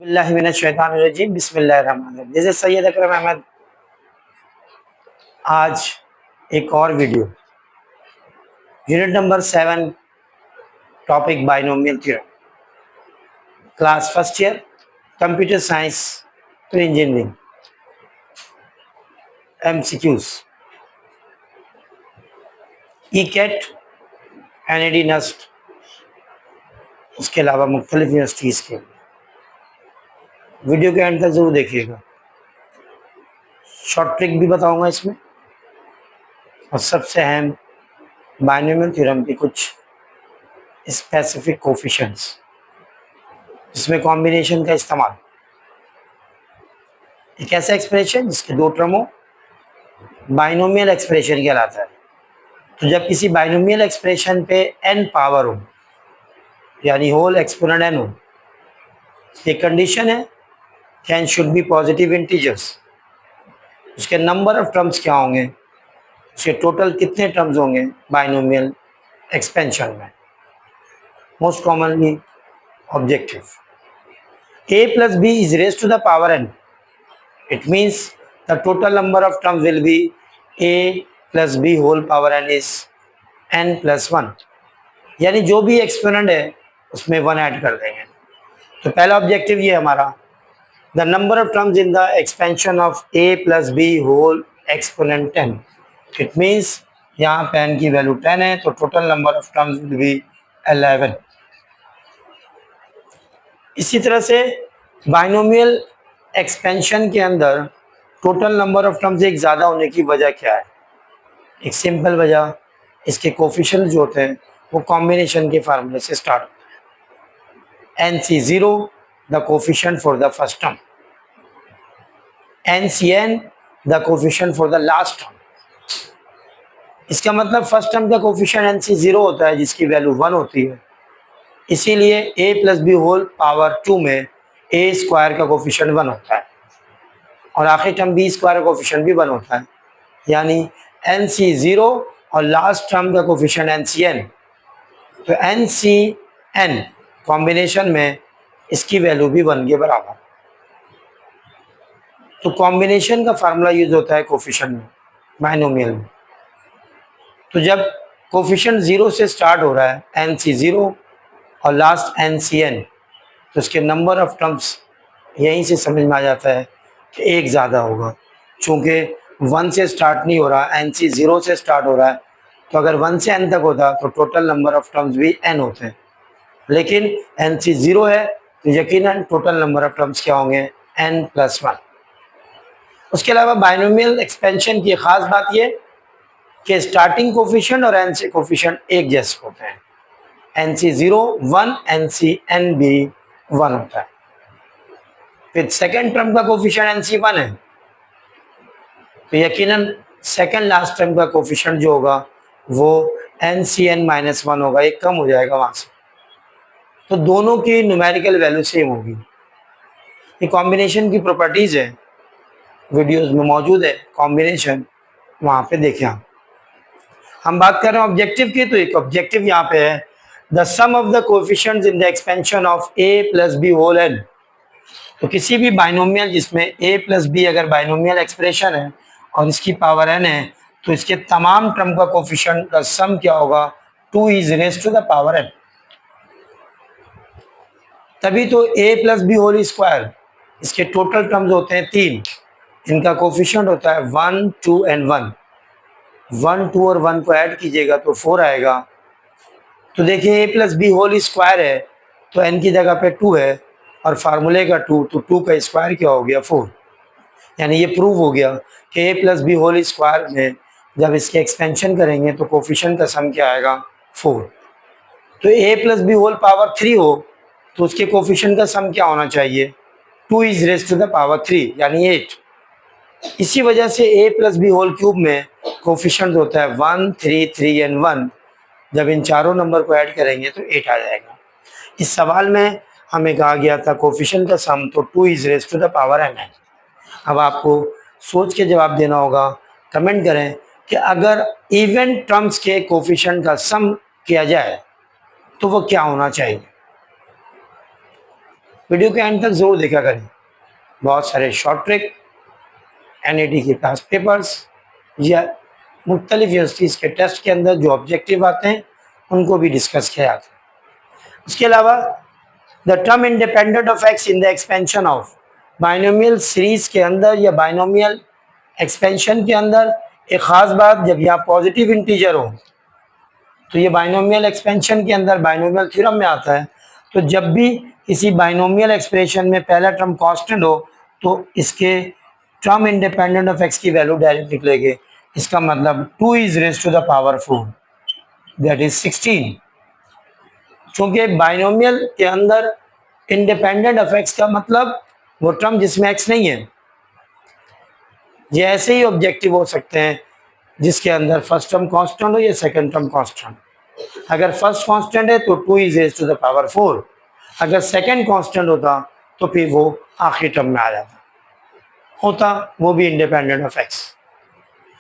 बिस्मिल्लाहिर्रहमानिर्रहीम बिस्मिल्लाहिर्रहमानिर्रहीम। जैसे सैयद अकरम अहमद आज एक और video unit number 7 topic binomial theorem class first year computer science pre engineering MCQs E CAT NED NUST उसके अलावा मुख्तलिफ यूनिवर्सिटीज़ के वीडियो के एंड तक जरूर देखिएगा। शॉर्ट ट्रिक भी बताऊंगा इसमें और सबसे अहम बाइनोमियल थ्योरम की कुछ स्पेसिफिक कोफिशिएंट्स जिसमें कॉम्बिनेशन का इस्तेमाल। एक ऐसा एक्सप्रेशन जिसके दो टर्म हो बाइनोमियल एक्सप्रेशन कहलाता है। तो जब किसी बाइनोमियल एक्सप्रेशन पे n पावर हो यानी होल एक्सपोनेंट n हो, ये कंडीशन है कि n should be positive integers. उसके नंबर ऑफ टर्म्स क्या होंगे, उसके टोटल कितने टर्म्स होंगे बाइनोमियल एक्सपेंशन में। Most commonly objective a plus b is raised to the power n. It means the total number of terms will be a plus b whole power n is n plus 1। यानी जो भी exponent है उसमें 1 add कर देंगे। तो पहला objective ये हमारा, the number of terms in the expansion of a plus b whole exponent 10। It means यहाँ पे n की वैल्यू 10 है तो total number of terms will be 11। इसी तरह से बाइनोमियल एक्सपेंशन के अंदर टोटल नंबर ऑफ टर्म्स एक ज़्यादा होने की वजह क्या है? एक सिंपल वजह, इसके कोफिशिएंट जो होते हैं वो कॉम्बिनेशन के फार्मूले से स्टार्ट होते हैं। NC0 the coefficient for the first term, NCn the coefficient for the last term. इसका मतलब फर्स्ट टर्म का कोफिशिएंट NC0 होता है जिसकी वैल्यू 1 होती है, इसीलिए a plus b whole power 2 में a स्क्वायर का कोफिशिएंट 1 होता है और आखिरी टर्म b स्क्वायर का कोफिशिएंट भी 1 होता है। यानी NC0 और लास्ट टर्म का कोफिशिएंट NCn, तो NCn कॉम्बिनेशन में इसकी वैल्यू भी 1 के बराबर। तो कॉम्बिनेशन का फार्मूला यूज होता है कोफिशिएंट में बाइनोमियल में। तो जब कोफिशिएंट 0 से स्टार्ट हो रहा है NC0 और लास्ट NCn, तो उसके नंबर ऑफ टर्म्स यहीं से समझ में आ जाता है कि एक ज़्यादा होगा। चूँकि 1 से स्टार्ट नहीं हो रहा, NC0 से स्टार्ट हो रहा है, तो अगर 1 से n तक होता तो टोटल नंबर ऑफ टर्म्स भी n होते हैं, लेकिन NC0 है तो यकीनन टोटल नंबर ऑफ टर्म्स क्या होंगे n प्लस 1। उसके अलावा बाइनोमियल एक्सपेंशन की ख़ास बात ये कि स्टार्टिंग कोफिशिएंट और n से कोफिशिएंट एक जैसे होते हैं। NC0 1, NCn भी 1 होता है। फिर सेकेंड टर्म का कोफिशिएंट NC1 है तो यकीनन सेकेंड लास्ट टर्म का कोफिशिएंट जो होगा वो NCn माइनस 1 होगा, एक कम हो जाएगा वहाँ से। तो दोनों की न्यूमेरिकल वैल्यू सेम होगी। ये कॉम्बिनेशन की प्रॉपर्टीज़ है, वीडियोस में मौजूद है कॉम्बिनेशन, वहाँ पे देखें आप। हम बात कर रहे हैं ऑब्जेक्टिव की, तो एक ऑब्जेक्टिव यहाँ पे है the sum of the coefficients in the expansion of a plus b whole n। तो किसी भी बाइनोमियल जिसमें a प्लस बी अगर बाइनोमियल एक्सप्रेशन है और इसकी पावर n है, तो इसके तमाम टर्म का कोएफिशिएंट का सम क्या होगा 2 is raise to the power n। तभी तो a plus b whole square, इसके टोटल टर्म्स होते हैं 3, इनका कोएफिशिएंट होता है 1, 2 एंड 1। 1, 2 और 1 को ऐड कीजिएगा तो 4 आएगा। तो देखिए a plus b whole square है तो n की जगह पे 2 है और फार्मूले का 2, तो 2 का स्क्वायर क्या हो गया 4। यानी ये प्रूव हो गया कि a plus b whole square में जब इसके एक्सपेंशन करेंगे तो कोफिशिएंट का सम क्या आएगा 4। तो a plus b whole power 3 हो तो उसके कोफिशिएंट का सम क्या होना चाहिए 2 is raise to the power 3 यानी 8। इसी वजह से a plus b whole cube में कोफिशिएंट होता है 1, 3, 3 एंड 1। जब इन चारों नंबर को ऐड करेंगे तो 8 आ जाएगा। इस सवाल में हमें कहा गया था कोफिशिएंट का सम तो 2 is raise to the power n है। अब आपको सोच के जवाब देना होगा, कमेंट करें कि अगर इवन टर्म्स के कोफिशिएंट का सम किया जाए तो वो क्या होना चाहिए। वीडियो के एंड तक ज़रूर देखा करें। बहुत सारे शॉर्ट ट्रिक, एनईटी के पास पेपर्स या मुख्तलिफ यूनिवर्सिटीज़ के टेस्ट के अंदर जो ऑब्जेक्टिव आते हैं उनको भी डिस्कस किया जाता है। उसके अलावा the term independent of x in the expansion of binomial series के अंदर या बाइनोमियल एक्सपेंशन के अंदर एक ख़ास बात, जब यहाँ पॉजिटिव इंटीजर हो तो ये बाइनोमियल एक्सपेंशन के अंदर बाइनोमियल थ्योरम में आता है। तो जब भी किसी बाइनोमियल एक्सप्रेशन में पहला टर्म कांस्टेंट हो तो इसके टर्म इंडिपेंडेंट ऑफ एक्स की वैल्यू डायरेक्ट निकलेगी। इसका मतलब 2 is raise to the power 4 that is 16। चूंकि बाइनोमियल के अंदर इंडिपेंडेंट ऑफ एक्स का मतलब वो टर्म जिसमें एक्स नहीं है। ये ऐसे ही ऑब्जेक्टिव हो सकते हैं जिसके अंदर फर्स्ट टर्म कांस्टेंट हो या सेकंड टर्म कांस्टेंट। अगर फर्स्ट कांस्टेंट है तो 2 is raise to the power 4, अगर सेकंड कांस्टेंट होता तो फिर वो आखिरी टर्म में आ जाता, होता वो भी इंडिपेंडेंट ऑफ एक्स।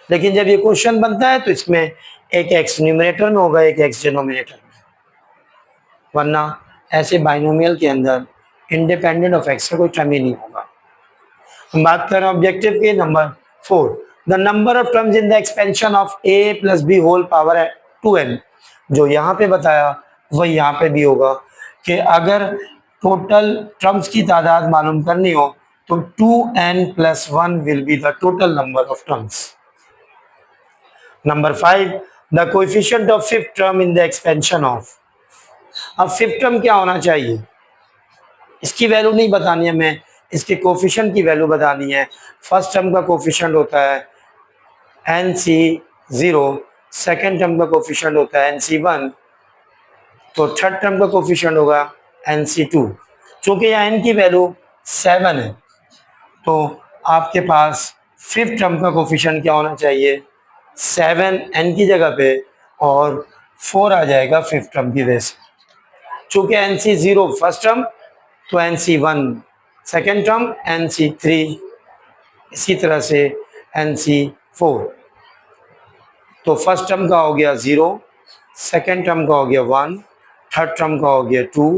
लेकिन जब ये क्वेश्चन बनता है तो इसमें एक एक्स न्यूमरेटर में होगा, एक एक्स डिनोमिनेटर में, वरना ऐसे बाइनोमियल के अंदर इंडिपेंडेंट ऑफ एक्स का कोई टर्म ही नहीं होगा। हम बात कर रहे हैं ऑब्जेक्टिव के number 4, the number of terms in the expansion of a plus b whole power 2n। जो यहाँ पे बताया वही यहाँ पे भी होगा कि अगर टोटल टर्म्स की तादाद मालूम करनी हो तो 2n plus 1 will be the total number of terms. Number 5, the coefficient of fifth term in the expansion of. अब फिफ्थ टर्म क्या होना चाहिए, इसकी वैल्यू नहीं बतानी है मैं, इसके कोएफिशिएंट की वैल्यू बतानी है। फर्स्ट टर्म का कोएफिशिएंट होता है NC0, सेकेंड टर्म का कोएफिशिएंट होता है NC1, तो थर्ड टर्म का कोएफिशिएंट होगा NC2। चूंकि यहाँ n की वैल्यू 7 है तो आपके पास फिफ्थ टर्म का कोएफिशिएंट क्या होना चाहिए, 7 n की जगह पे और 4 आ जाएगा फिफ्थ टर्म की वजह से। चूंकि NC0 फर्स्ट टर्म तो NC1 सेकेंड टर्म, NC3 इसी तरह से NC4। तो फर्स्ट टर्म का हो गया 0, सेकेंड टर्म का हो गया 1, थर्ड टर्म का हो गया 2,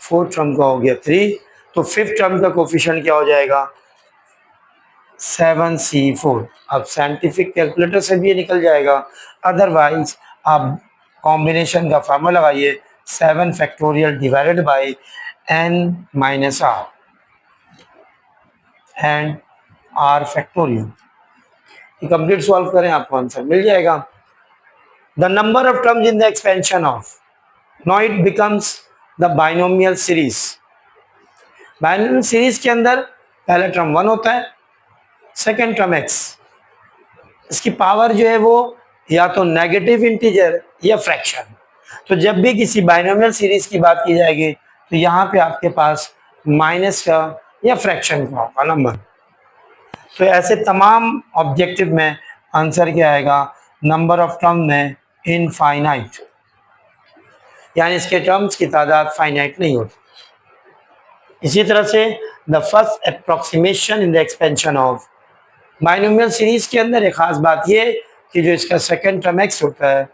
फोर्थ टर्म का हो गया 3, तो फिफ्थ टर्म का कोएफिशिएंट क्या हो जाएगा 7C4। अब साइंटिफिक कैलकुलेटर से भी ये निकल जाएगा, अदरवाइज आप कॉम्बिनेशन का फार्मूला लगाइए 7 factorial divided by n minus r and r factorial. Complete solve करें आपको आंसर मिल जाएगा। The number of terms in the expansion of, now it becomes the binomial series. Binomial series के अंदर पहला term 1 होता है, सेकेंड टर्म x, इसकी power जो है वो या तो नेगेटिव इंटीजर या फ्रैक्शन। तो जब भी किसी बाइनोमियल सीरीज की बात की जाएगी तो यहाँ पे आपके पास माइनस का या फ्रैक्शन का होगा नंबर। तो ऐसे तमाम ऑब्जेक्टिव में आंसर क्या आएगा, नंबर ऑफ टर्म में इनफाइनाइट, यानी इसके टर्म्स की तादाद फाइनाइट नहीं होती। इसी तरह से the first approximation in the expansion of binomial series के अंदर एक खास बात ये कि जो इसका सेकेंड टर्म x होता है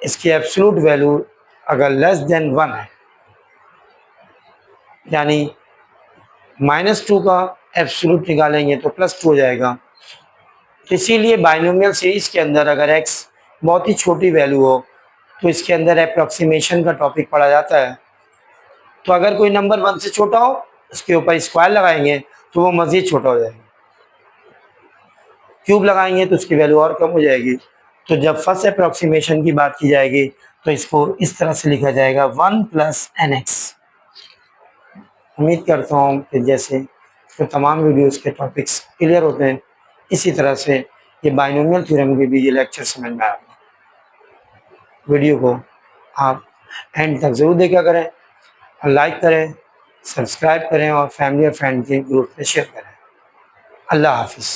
इसकी एब्सोल्यूट वैल्यू अगर लेस देन 1 है, यानी -2 का एब्सोल्यूट निकालेंगे तो +2 हो जाएगा। तो इसीलिए बाइनोमियल सीरीज के अंदर अगर x बहुत ही छोटी वैल्यू हो तो इसके अंदर अप्रोक्सीमेशन का टॉपिक पढ़ा जाता है। तो अगर कोई नंबर 1 से छोटा हो उसके ऊपर स्क्वायर लगाएंगे तो वो मज़ीद छोटा हो जाएगा, क्यूब लगाएंगे तो उसकी वैल्यू और कम हो जाएगी। तो जब फर्स्ट अप्रोक्सीमेशन की बात की जाएगी तो इसको इस तरह से लिखा जाएगा 1 + nx। उम्मीद करता हूँ कि जैसे तो तमाम वीडियोस के टॉपिक्स क्लियर होते हैं, इसी तरह से ये बाइनोमियल थ्योरम के भी ये लेक्चर समझ में आएगा। वीडियो को आप एंड तक ज़रूर देखा करें, लाइक करें, सब्सक्राइब करें और फैमिली और फ्रेंड के ग्रुप में शेयर करें। अल्लाह हाफिज़।